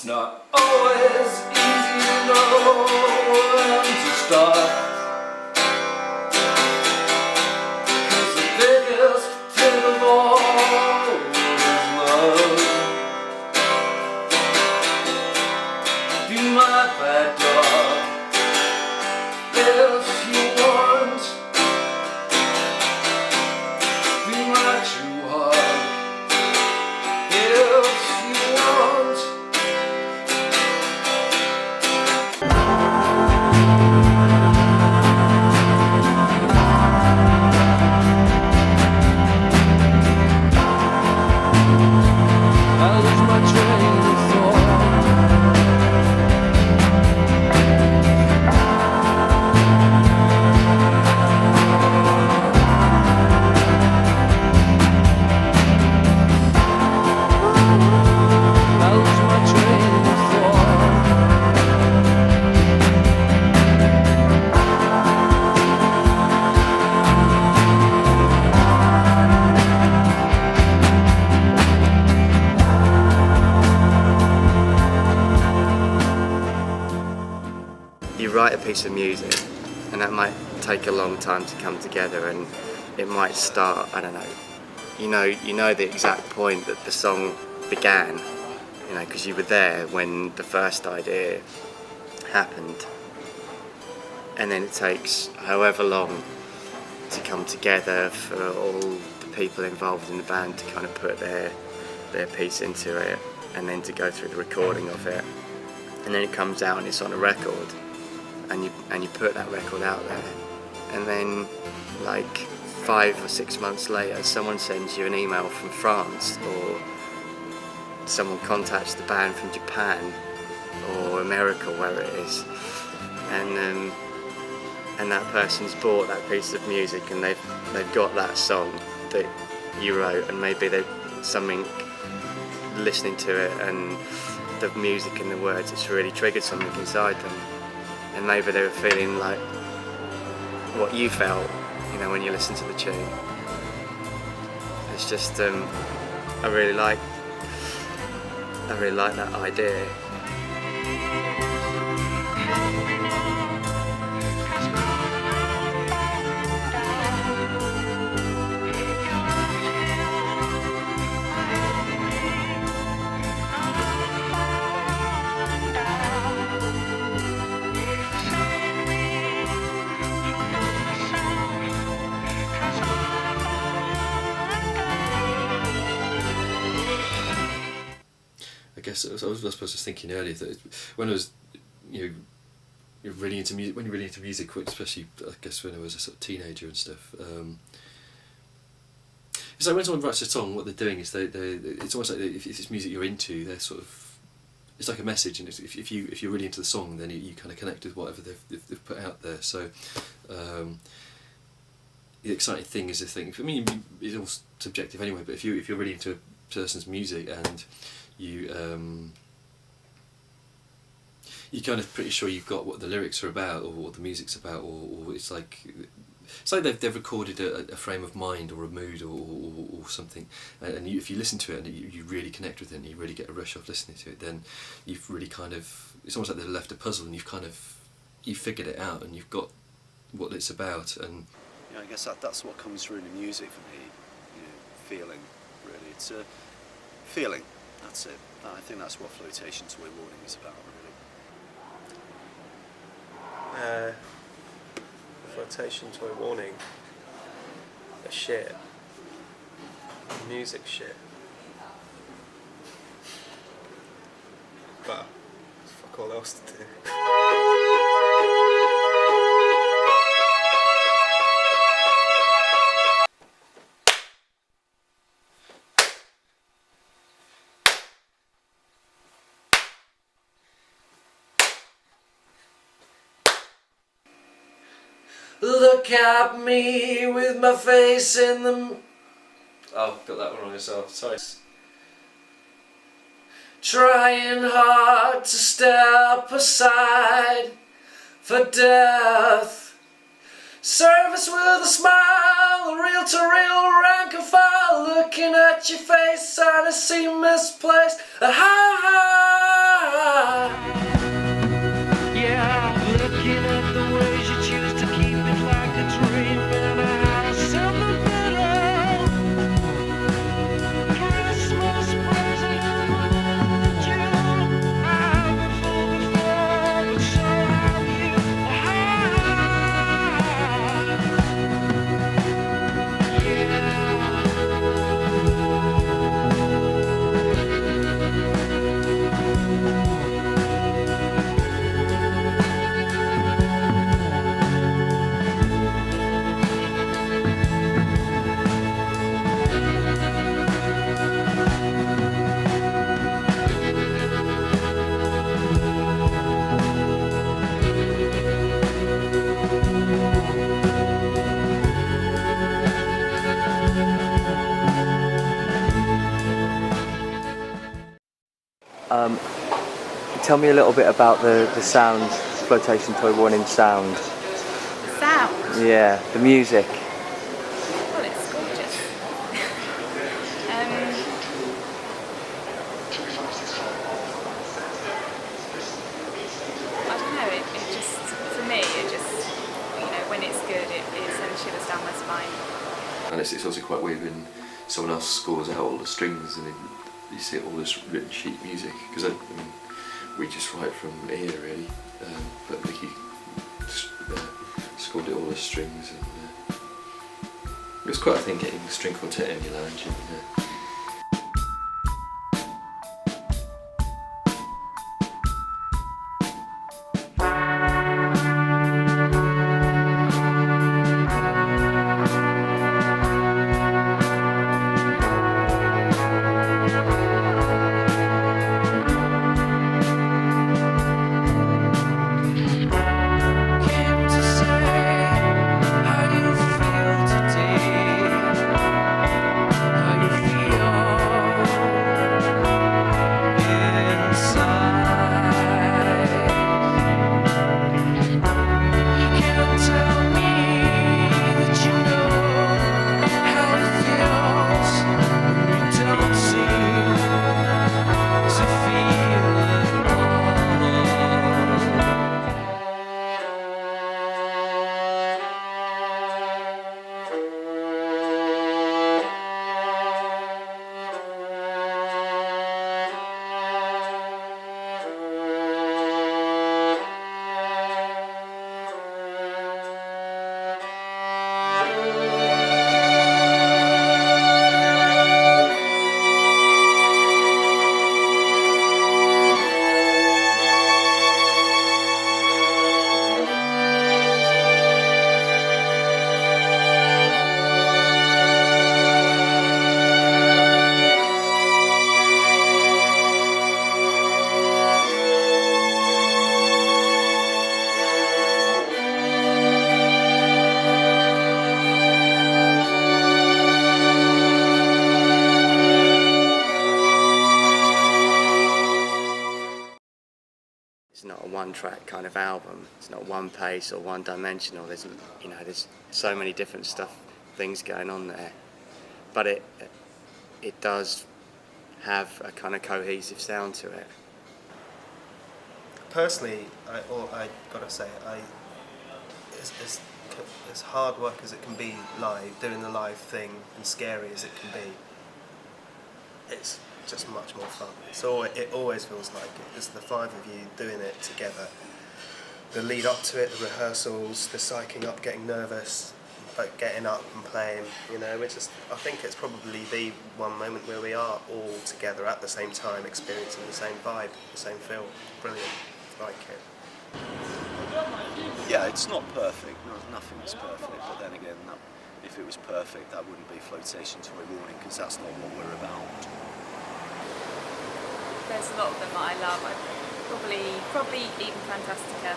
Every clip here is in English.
It's not always easy to know when to start, 'cause the biggest thing of all is love. Be my bad dog if you want. Be my true heart if you want. I lose my train of thought. I lose my train of thought. You write a piece of music and that might take a long time to come together, and it might start, I don't know, you know the exact point that the song began, you know, because you were there when the first idea happened, and then it takes however long to come together for all the people involved in the band to kind of put their piece into it, and then to go through the recording of it, and then it comes out and it's on a record. And you put that record out there, and then like 5 or 6 months later someone sends you an email from France, or someone contacts the band from Japan or America, wherever it is, and that person's bought that piece of music and they've got that song that you wrote, and maybe they've something listening to it and the music and the words, it's really triggered something inside them. And maybe they were feeling like what you felt, you know, when you listen to the tune. It's just, I really like that idea. I guess I was thinking earlier that when I was, you're really into music. When you're really into music, especially I guess when I was a sort of teenager and stuff. It's like when someone writes a song, what they're doing is it's almost like if it's music you're into, they're sort of, it's like a message, and if you're really into the song, then you kind of connect with whatever they've put out there. So the exciting thing is the thing. I mean, it's all subjective anyway. But if you're really into a person's music and you kind of pretty sure you've got what the lyrics are about or what the music's about, or it's like they've recorded a frame of mind or a mood or something, and if you listen to it and you really connect with it and you really get a rush off listening to it, then you've really kind of, it's almost like they've left a puzzle and you've figured it out and you've got what it's about. And I guess that's what comes through in the music for me, feeling, really. It's a feeling. That's it. I think that's what Flotation Toy Warning is about, really. Flotation Toy Warning. A shit. Music shit. But fuck all else to do. Look at me with my face in the... Oh, got that one wrong as well, sorry. Trying hard to step aside for death. Service with a smile, real to real rank and file. Looking at your face, I just seem misplaced. Yeah, looking at the ways you choose to keep it like a dream in a house in the middle. Christmas present around you. I've been fooled before, but so have you. Tell me a little bit about the sound, Flotation Toy Warning sound. Sound? Yeah, the music. Well, it's gorgeous. I don't know, it just, for me, it just, you know, when it's good, it sends shivers down my spine. And it's also quite weird when someone else scores out all the strings and then you see all this written sheet music, because I mean, we just write from ear really, but Mickey scored all the strings, and it was quite a thing getting string quartet in your lounge. And, Came to say how you feel today, how you feel inside. Can't tell me that you know how it feels when you don't seem to feel it all. It's not a one-track kind of album. It's not one pace or one-dimensional. There's so many different things going on there. But it does have a kind of cohesive sound to it. Personally, I gotta say, as hard work as it can be live, doing the live thing, and scary as it can be, it's just much more fun. It always feels like it. It's the five of you doing it together. The lead up to it, the rehearsals, the psyching up, getting nervous, but getting up and playing. You know, I think it's probably the one moment where we are all together at the same time, experiencing the same vibe, the same feel. Brilliant. Like it. Yeah, it's not perfect. No, nothing is perfect. But then again, if it was perfect, that wouldn't be Flotation Toy Warning, because that's not what we're about. There's a lot of them that I love. Probably even Fantastica,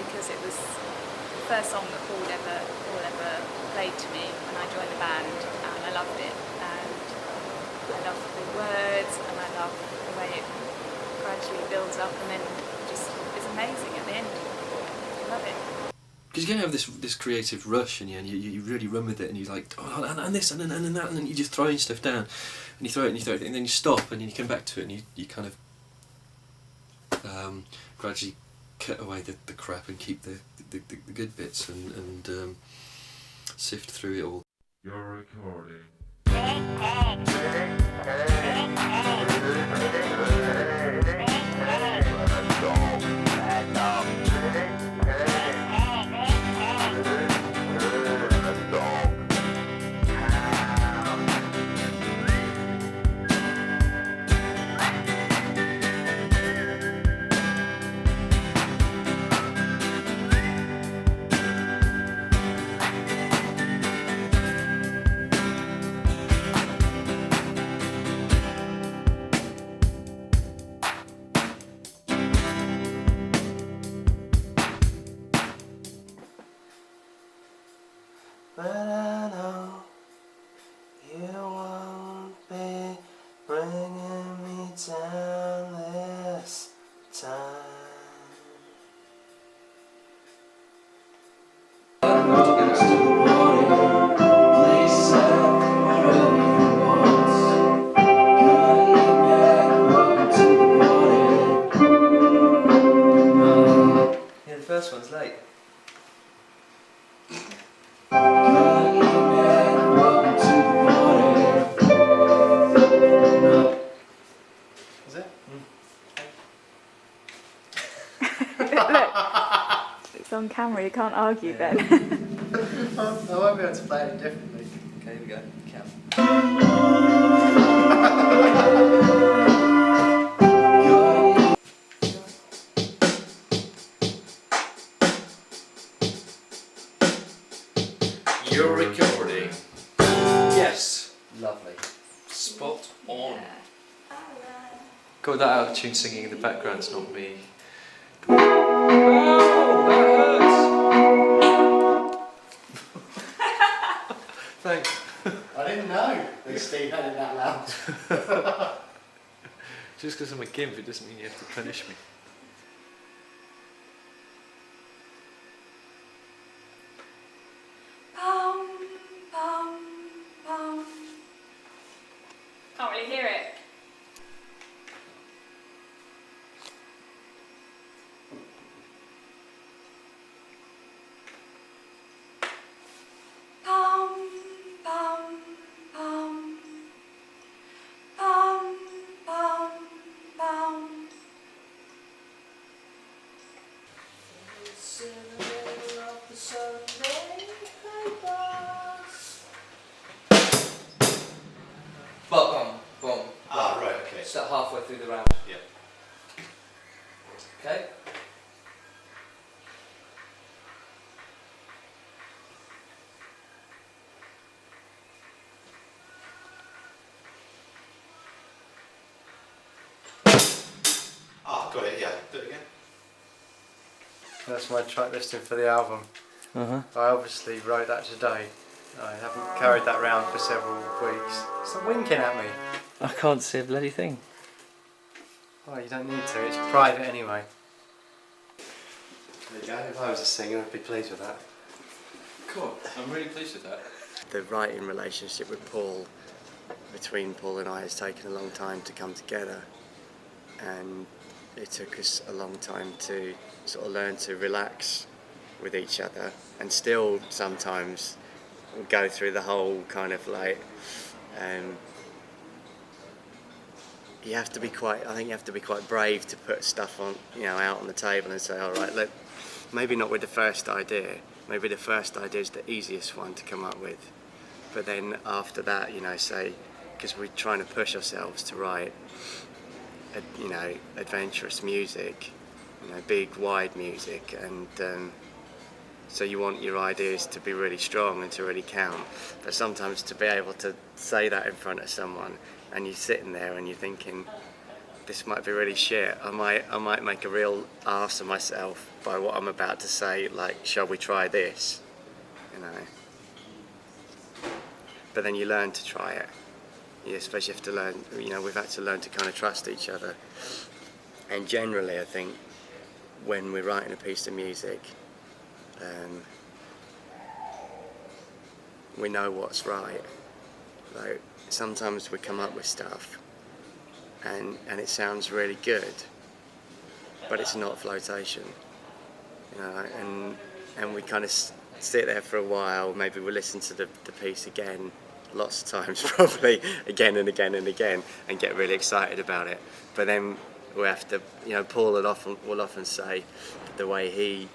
because it was the first song that Paul ever played to me when I joined the band, and I loved it. And I love the words, and I love the way it gradually builds up, and then just is amazing at the end. I love it. because you can have this creative rush and you really run with it and you're like, oh, and this and that, and then you're just throwing stuff down and you throw it and then you stop and then you come back to it and you kind of gradually cut away the crap and keep the good bits and sift through it all. You're recording. But I know you won't be bringing me down this time. Yeah, the first one's late. Is it? Look, it's on camera, you can't argue then. I won't be able to play it differently. Okay, here we go. Count. You're recording. Yes. Lovely. Spot on. Got that out of tune singing in the background's not me. Oh, that hurts. Thanks. I didn't know that Steve had it that loud. Just because I'm a gimp, it doesn't mean you have to punish me. Can't really hear it. Boom, boom. Ah, right, okay. Start halfway through the round. Yeah. Okay. Ah, got it, yeah. Do it again. That's my track listing for the album. I obviously wrote that today. I haven't carried that round for several weeks. Stop winking at me. I can't see a bloody thing. Oh, you don't need to. It's private anyway. There you go. If I was a singer, I'd be pleased with that. Cool. I'm really pleased with that. The writing relationship with Paul, between Paul and I, has taken a long time to come together, and it took us a long time to sort of learn to relax with each other, and still sometimes go through the whole kind of like you have to be quite, I think you have to be quite brave to put stuff on, you know, out on the table and say, all right, maybe not with the first idea, maybe the first idea is the easiest one to come up with, but then after that, you know, say, because we're trying to push ourselves to write you know, adventurous music, you know, big wide music, and so you want your ideas to be really strong and to really count, but sometimes to be able to say that in front of someone and you're sitting there and you're thinking, this might be really shit, I might make a real arse of myself by what I'm about to say, like, shall we try this, you know, but then you learn to try it. You especially have to learn, you know, we've had to learn to kind of trust each other, and generally I think when we're writing a piece of music, we know what's right. Like, sometimes we come up with stuff and it sounds really good, but it's not flotation, you know, and we kind of sit there for a while, maybe we listen to the piece again, lots of times probably, again and again and again, and get really excited about it, but then we have to, you know, Paul will often say the way he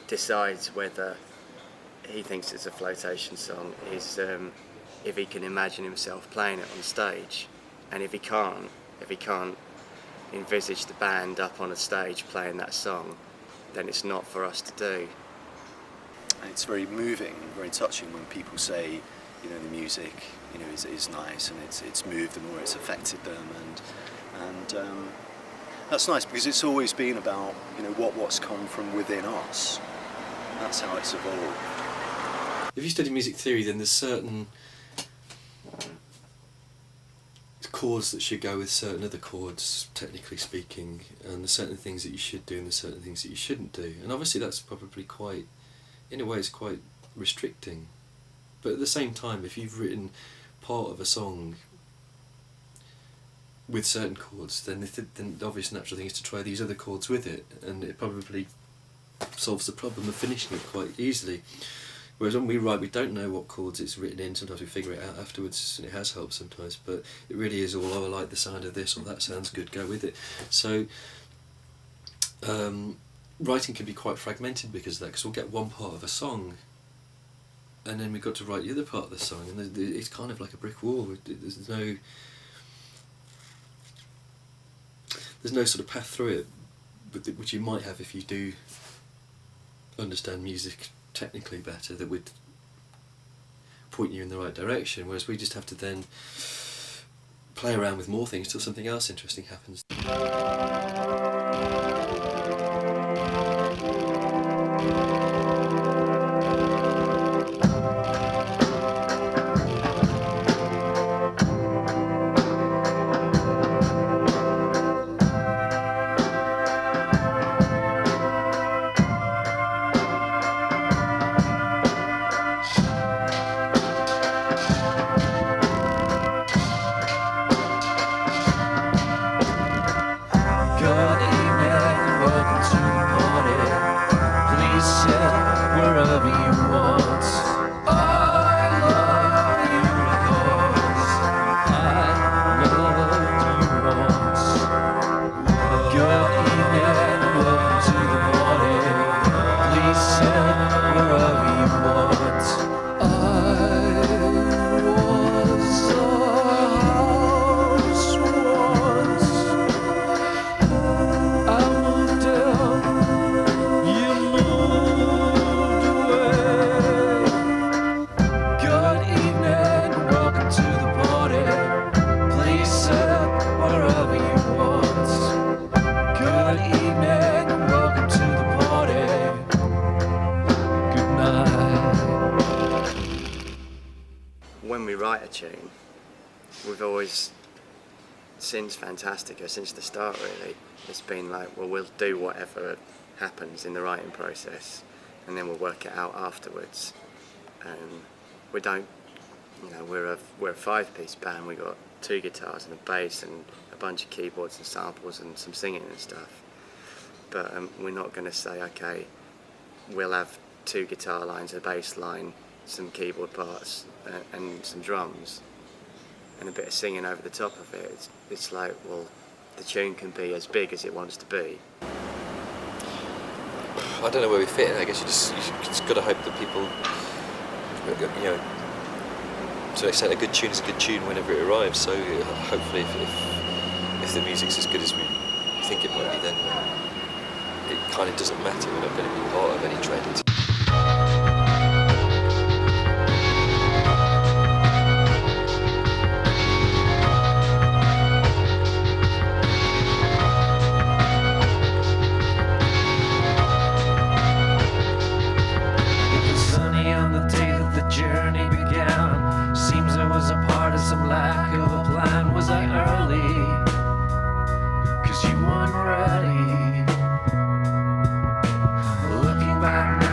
decides whether he thinks it's a flotation song is if he can imagine himself playing it on stage, and if he can't envisage the band up on a stage playing that song, then it's not for us to do. And it's very moving, very touching when people say, you know, the music, you know, is nice and it's moved them or it's affected them, and that's nice because it's always been about, you know, what's come from within us. That's how it's evolved. If you study music theory, then there's certain chords that should go with certain other chords, technically speaking, and there's certain things that you should do and there's certain things that you shouldn't do. And obviously that's probably quite, in a way, it's quite restricting. But at the same time, if you've written part of a song with certain chords, then the obvious natural thing is to try these other chords with it, and it probably solves the problem of finishing it quite easily. Whereas when we write, we don't know what chords it's written in. Sometimes we figure it out afterwards, and it has helped sometimes, but it really is all, oh, I like the sound of this, or that sounds good, go with it. So writing can be quite fragmented because of that, because we'll get one part of a song and then we've got to write the other part of the song, and it's kind of like a brick wall. There's no sort of path through it, which you might have if you do understand music technically better, that would point you in the right direction, whereas we just have to then play around with more things till something else interesting happens. When we write a tune, we've always, since Fantastica, since the start really, it's been like, well, we'll do whatever happens in the writing process and then we'll work it out afterwards. We don't, you know, we're a 5-piece band. We've got 2 guitars and a bass and a bunch of keyboards and samples and some singing and stuff. But we're not going to say, okay, we'll have 2 guitar lines, a bass line, some keyboard parts and some drums and a bit of singing over the top of it. It's like, well, the tune can be as big as it wants to be. I don't know where we fit in. I guess you just got to hope that people, you know, to an extent, a good tune is a good tune whenever it arrives. So hopefully, if the music's as good as we think it might be, then it kind of doesn't matter. We're not going to be part of any trend. Some lack of a plan. Was I early? 'Cause you weren't ready. Looking back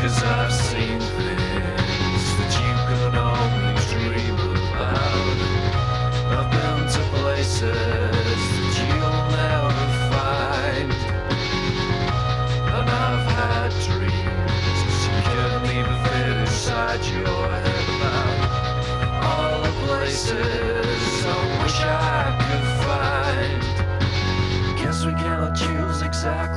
'cause I've seen things that you can only dream about. I've been to places that you'll never find, and I've had dreams you couldn't even fit inside your head about all the places I wish I could find. Guess we cannot choose exactly